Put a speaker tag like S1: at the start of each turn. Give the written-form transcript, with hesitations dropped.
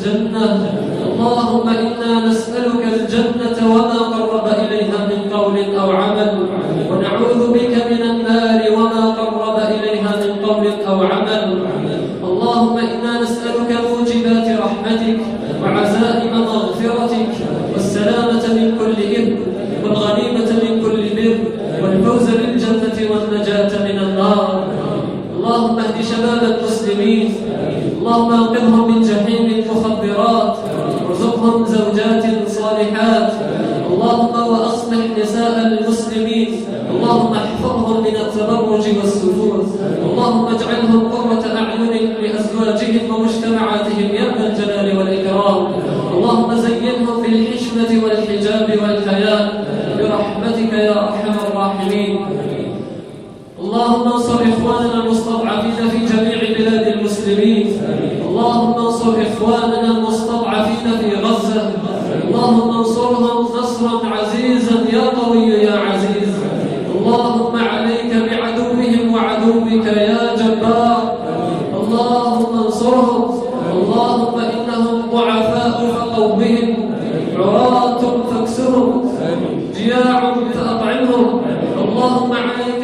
S1: الجنة. اللهم إنا نسألك الجنة وما قرب إليها من قول أو عمل، ونعوذ بك من النار وما قرب إليها من قول أو عمل. اللهم إنا نسألك موجبات رحمتك وعزائم مغفرتك والسلامة من كل إثم والغنيمة من كل بر والفوز بالجنة والنجاة من النار. اللهم اهد شباب المسلمين، اللهم انقذهم من جحيم المخدرات، وارزقهم زوجات صالحات. اللهم واصلح نساء المسلمين، اللهم احفظهم من التبرج والسفور. اللهم اجعلهم قرة اعين لازواجهم ومجتمعاتهم يا ذا الجلال والاكرام. اللهم زينهم بالحشمة والحجاب والحياء برحمتك يا ارحم الراحمين. اللهم انصر إخواننا المستضعفين في جميع بلاد المسلمين. اللهم انصر إخواننا المستضعفين في غزة. اللهم انصرهم نصرا عزيزا يا قوي يا عزيز. اللهم عليك بعدوهم وعدوك يا جبار. اللهم انصرهم. اللهم إنهم ضعفاء فقوهم، عراة فاكسهم، جياع فأطعمهم. اللهم عليك